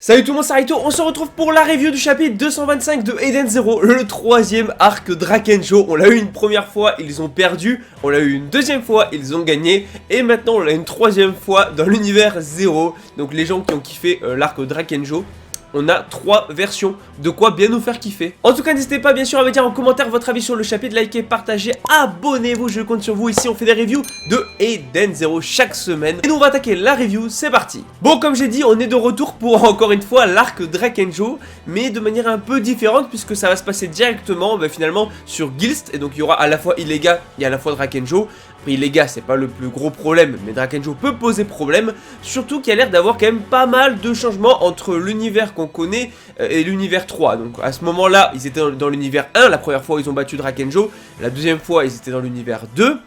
Salut tout le monde, c'est Raito, on se retrouve pour la review du chapitre 225 de Eden Zero, le troisième arc Drakenjo. On l'a eu une première fois, ils ont perdu, on l'a eu une deuxième fois, ils ont gagné, et maintenant on l'a une troisième fois dans l'univers 0. Donc les gens qui ont kiffé l'arc Drakenjo, on a 3 versions, de quoi bien nous faire kiffer. En tout cas, n'hésitez pas bien sûr à me dire en commentaire votre avis sur le chapitre, likez, partagez, abonnez-vous, je compte sur vous. Ici on fait des reviews de Eden Zero chaque semaine. Et nous on va attaquer la review, c'est parti. Bon, comme j'ai dit, on est de retour pour encore une fois l'arc Drakenjo, mais de manière un peu différente puisque ça va se passer directement finalement sur Gilst. Et donc il y aura à la fois Illega et à la fois Drakenjo. Après Illega c'est pas le plus gros problème, mais Drakenjo peut poser problème. Surtout qu'il y a l'air d'avoir quand même pas mal de changements entre l'univers qu'on connaît et l'univers 3. Donc à ce moment là ils étaient dans l'univers 1, la première fois ils ont battu Drakenjo, la deuxième fois ils étaient dans l'univers 2.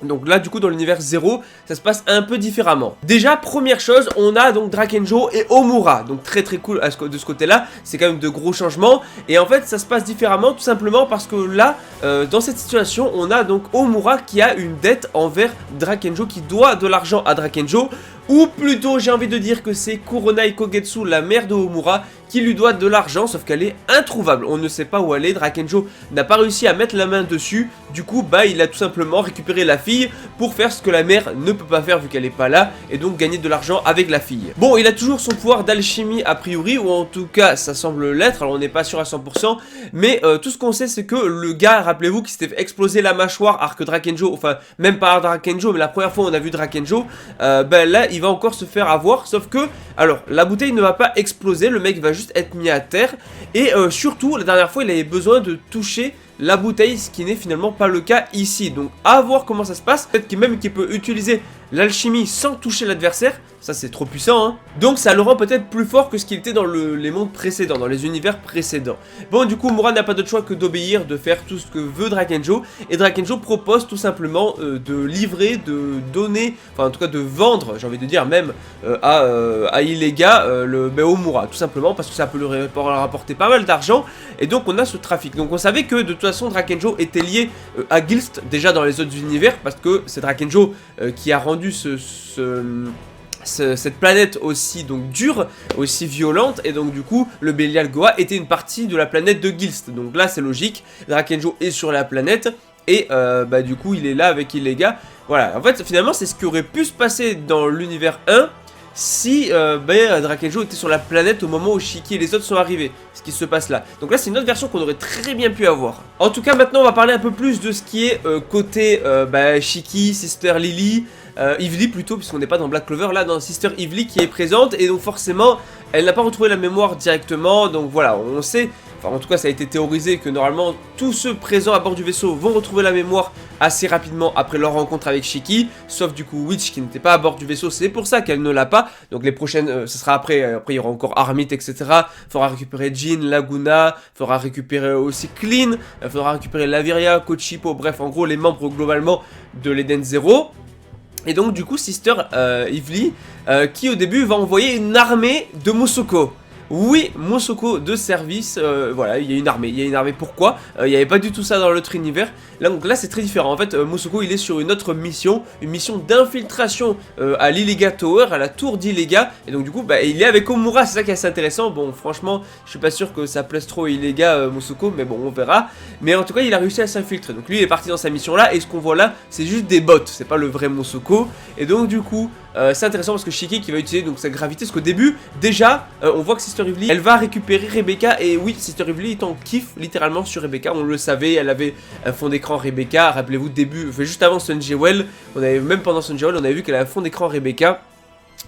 Donc là du coup dans l'univers 0 ça se passe un peu différemment. Déjà première chose, on a donc Drakenjo et Homura. Donc très cool de ce côté là. C'est quand même de gros changements. Et en fait ça se passe différemment tout simplement parce que là dans cette situation on a donc Homura qui a une dette envers Drakenjo, qui doit de l'argent à Drakenjo. Ou plutôt j'ai envie de dire que c'est Kuronai Kogetsu, la mère de Homura, qui lui doit de l'argent, sauf qu'elle est introuvable. On ne sait pas où elle est, Drakenjo n'a pas réussi à mettre la main dessus. Du coup il a tout simplement récupéré la fille pour faire ce que la mère ne peut pas faire vu qu'elle est pas là, et donc gagner de l'argent avec la fille. Bon, il a toujours son pouvoir d'alchimie a priori, ou en tout cas ça semble l'être, alors on n'est pas sûr à 100%, mais tout ce qu'on sait c'est que le gars, rappelez-vous, qui s'était fait exploser la mâchoire arc Drakenjo, enfin même pas arc Drakenjo, mais la première fois on a vu Drakenjo, là il va encore se faire avoir, sauf que, alors la bouteille ne va pas exploser, le mec va juste être mis à terre, et surtout la dernière fois il avait besoin de toucher la bouteille, ce qui n'est finalement pas le cas ici. Donc à voir comment ça se passe. Peut-être qu'il même qu'il peut utiliser l'alchimie sans toucher l'adversaire. Ça c'est trop puissant hein. Donc ça le rend peut-être plus fort que ce qu'il était dans les mondes précédents, dans les univers précédents. Bon, du coup Homura n'a pas d'autre choix que d'obéir, de faire tout ce que veut Drakenjo. Et Drakenjo propose tout simplement de livrer, de donner, enfin en tout cas de vendre, j'ai envie de dire même à Illega le Homura. Tout simplement parce que ça peut lui rapporter pas mal d'argent. Et donc on a ce trafic. Donc on savait que de toute façon Drakenjo était lié à Gilst déjà dans les autres univers, parce que c'est Drakenjo qui a rendu cette planète aussi donc dure, aussi violente, et donc du coup le Belial Goa était une partie de la planète de Gilst. Donc là c'est logique, Drakenjo est sur la planète et du coup il est là avec Illega. Voilà, en fait finalement c'est ce qui aurait pu se passer dans l'univers 1 si Drakenjo était sur la planète au moment où Shiki et les autres sont arrivés, ce qui se passe là. Donc là c'est une autre version qu'on aurait très bien pu avoir. En tout cas maintenant on va parler un peu plus de ce qui est côté Shiki, Sister Lily, Ivy plutôt, puisqu'on n'est pas dans Black Clover, là dans Sister Ivy qui est présente, et donc forcément elle n'a pas retrouvé la mémoire directement. Donc voilà, on sait, enfin en tout cas ça a été théorisé que normalement tous ceux présents à bord du vaisseau vont retrouver la mémoire assez rapidement après leur rencontre avec Shiki, sauf du coup Witch qui n'était pas à bord du vaisseau, c'est pour ça qu'elle ne l'a pas. Donc les prochaines, ce sera après il y aura encore Armit, etc. Faudra récupérer Jean, Laguna, faudra récupérer aussi Clean, faudra récupérer Laviria, Kochipo, bref en gros les membres globalement de l'Eden Zero. Et donc du coup Sister Ivy qui au début va envoyer une armée de Musoko. Oui, Musoko de service, voilà, il y a une armée, pourquoi il n'y avait pas du tout ça dans l'autre univers. Donc là c'est très différent, en fait Musoko il est sur une autre mission, une mission d'infiltration à l'Illega Tower, à la tour d'Illega. Et donc du coup il est avec Homura, c'est ça qui est assez intéressant. Bon franchement je suis pas sûr que ça plaise trop à Illega Musoko, mais bon on verra. Mais en tout cas il a réussi à s'infiltrer, donc lui il est parti dans sa mission là, et ce qu'on voit là c'est juste des bots, c'est pas le vrai Musoko. Et donc du coup c'est intéressant parce que Shiki qui va utiliser donc sa gravité, parce qu'au début déjà on voit que Sister Ivy elle va récupérer Rebecca, et oui Sister Ivy est en kiff littéralement sur Rebecca, on le savait, elle avait un fond d'écran Rebecca, rappelez-vous début, enfin, juste avant Sunjewel, on avait même pendant Sunjewel on avait vu qu'elle avait un fond d'écran Rebecca.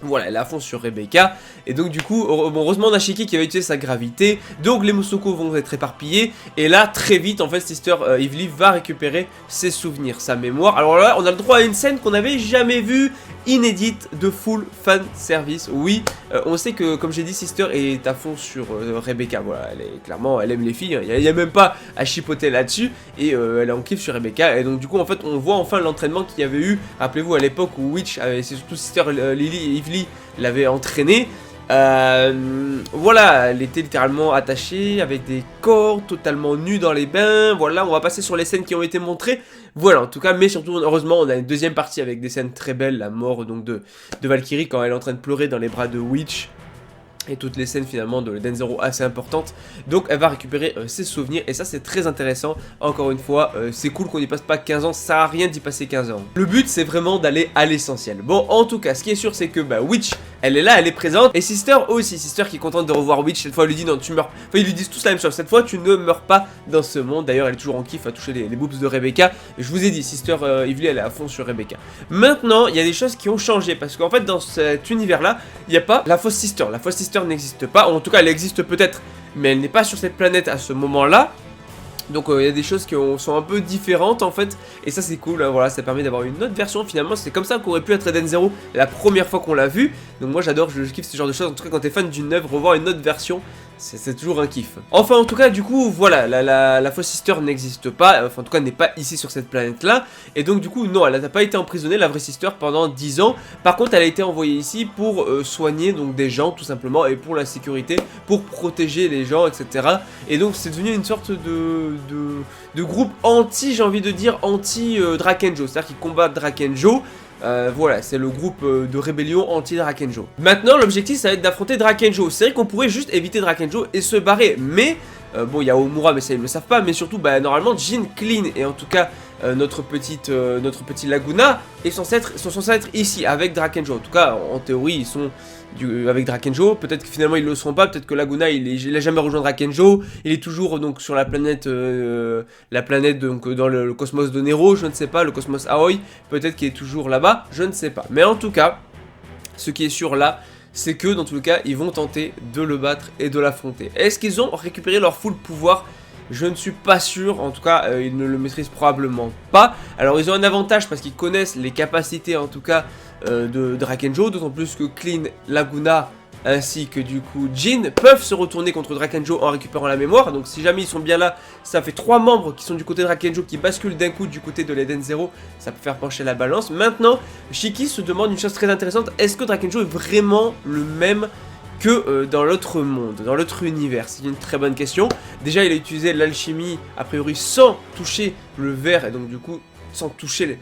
Voilà, elle est à fond sur Rebecca. Et donc du coup, heureusement on a Shiki qui va utiliser sa gravité. Donc les Musoko vont être éparpillés. Et là, très vite, en fait, Sister Ivy va récupérer ses souvenirs, sa mémoire. Alors là, on a le droit à une scène qu'on n'avait jamais vue, inédite, de full fan service. Oui, on sait que, comme j'ai dit, Sister est à fond sur Rebecca. Voilà, clairement, elle aime les filles. Il n'y a même pas à chipoter là-dessus. Et elle est en kiff sur Rebecca. Et donc du coup, en fait, on voit enfin l'entraînement qu'il y avait eu. Rappelez-vous, à l'époque où Witch, c'est surtout Sister Lily et Ivy l'avait entraînée. Voilà, elle était littéralement attachée avec des corps totalement nus dans les bains. Voilà, on va passer sur les scènes qui ont été montrées. Voilà, en tout cas, mais surtout, heureusement, on a une deuxième partie avec des scènes très belles. La mort donc de Valkyrie quand elle est en train de pleurer dans les bras de Witch. et toutes les scènes finalement de Eden Zero assez importantes. Donc elle va récupérer ses souvenirs et ça c'est très intéressant. Encore une fois, c'est cool qu'on n'y passe pas 15 ans, ça sert à rien d'y passer 15 ans. Le but c'est vraiment d'aller à l'essentiel. Bon, en tout cas, ce qui est sûr c'est que Witch, elle est là, elle est présente. Et Sister aussi, Sister qui est contente de revoir Witch. Cette fois elle lui dit non, tu meurs. Enfin, ils lui disent tous la même chose. Cette fois tu ne meurs pas dans ce monde. D'ailleurs elle est toujours en kiff à toucher les boobs de Rebecca. Et je vous ai dit, Sister Evely elle est à fond sur Rebecca. Maintenant, il y a des choses qui ont changé parce qu'en fait dans cet univers là, il n'y a pas la fausse Sister. La fausse Sister n'existe pas, en tout cas elle existe peut-être, mais elle n'est pas sur cette planète à ce moment-là. Donc il y a des choses qui sont un peu différentes en fait, et ça c'est cool, hein, voilà, ça permet d'avoir une autre version finalement. C'est comme ça qu'aurait pu être Eden Zero la première fois qu'on l'a vu. Donc moi j'adore, je kiffe ce genre de choses, en tout cas quand t'es fan d'une œuvre, revoir une autre version, c'est toujours un kiff. Enfin en tout cas du coup voilà, la fausse Sister n'existe pas, enfin en tout cas n'est pas ici sur cette planète là. Et donc du coup non, elle n'a pas été emprisonnée la vraie Sister pendant 10 ans. Par contre elle a été envoyée ici pour soigner donc des gens tout simplement, et pour la sécurité, pour protéger les gens etc. Et donc c'est devenu une sorte de groupe anti, j'ai envie de dire anti Drakenjo, c'est à dire qu'ils combattent Drakenjo. Voilà, c'est le groupe de rébellion anti-Drakenjo. Maintenant, l'objectif, ça va être d'affronter Drakenjo. C'est vrai qu'on pourrait juste éviter Drakenjo et se barrer, mais... bon, il y a Omura, mais ça, ils ne le savent pas, mais surtout, normalement, Jin, Clean, et en tout cas, notre petit Laguna, sont censés être ici, avec Drakenjo. En tout cas, en théorie, ils sont... avec Drakenjo, peut-être que finalement ils le seront pas, peut-être que Laguna il a jamais rejoint Drakenjo, il est toujours donc sur la planète donc dans le cosmos de Nero, je ne sais pas, le cosmos Aoi, peut-être qu'il est toujours là-bas, je ne sais pas. Mais en tout cas, ce qui est sûr là, c'est que dans tout le cas, ils vont tenter de le battre et de l'affronter. Est-ce qu'ils ont récupéré leur full pouvoir ? Je ne suis pas sûr, en tout cas ils ne le maîtrisent probablement pas. Alors ils ont un avantage parce qu'ils connaissent les capacités en tout cas de Drakenjo, d'autant plus que Clean, Laguna ainsi que du coup Jin peuvent se retourner contre Drakenjo en récupérant la mémoire. Donc si jamais ils sont bien là, ça fait 3 membres qui sont du côté de Drakenjo qui basculent d'un coup du côté de l'Eden Zero, ça peut faire pencher la balance. Maintenant, Shiki se demande une chose très intéressante, est-ce que Drakenjo est vraiment le même que dans l'autre monde, dans l'autre univers? C'est une très bonne question. Déjà il a utilisé l'alchimie a priori sans toucher le verre et donc du coup sans toucher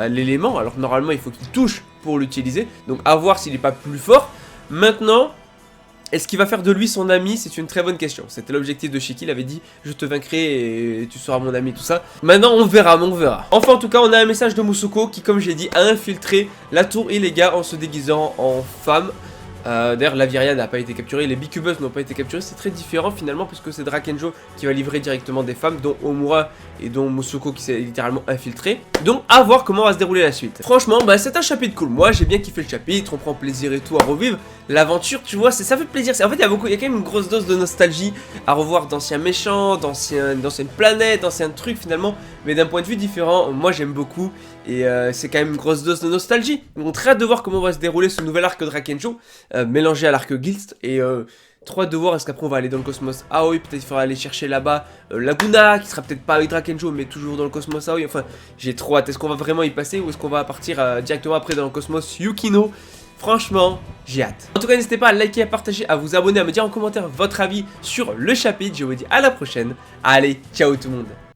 l'élément, alors normalement il faut qu'il touche pour l'utiliser, donc à voir s'il n'est pas plus fort. Maintenant, est-ce qu'il va faire de lui son ami? C'est une très bonne question. C'était l'objectif de Shiki, il avait dit je te vaincrai et tu seras mon ami, tout ça. Maintenant on verra, on verra. Enfin en tout cas on a un message de Musoko qui, comme j'ai dit, a infiltré la tour Illéga en se déguisant en femme. D'ailleurs Laviria n'a pas été capturée, les Bicubus n'ont pas été capturés, c'est très différent finalement puisque c'est Drakenjo qui va livrer directement des femmes, dont Omura et dont Musoko qui s'est littéralement infiltré. Donc à voir comment va se dérouler la suite. Franchement c'est un chapitre cool, moi j'ai bien kiffé le chapitre, on prend plaisir et tout à revivre l'aventure, tu vois, ça fait plaisir. En fait il y a quand même une grosse dose de nostalgie à revoir d'anciens méchants, d'anciennes planètes, d'anciens trucs finalement, mais d'un point de vue différent. Moi j'aime beaucoup et c'est quand même une grosse dose de nostalgie. Donc très hâte de voir comment va se dérouler ce nouvel arc Drakenjo mélangé à l'arc Guild et trop hâte de voir. Est-ce qu'après on va aller dans le cosmos Aoi, peut-être il faudra aller chercher là-bas Laguna qui sera peut-être pas avec Drakenjo mais toujours dans le cosmos Aoi. Enfin j'ai trop hâte. Est-ce qu'on va vraiment y passer ou est-ce qu'on va partir directement après dans le cosmos Yukino? Franchement, j'ai hâte. En tout cas, n'hésitez pas à liker, à partager, à vous abonner, à me dire en commentaire votre avis sur le chapitre. Je vous dis à la prochaine. Allez, ciao tout le monde.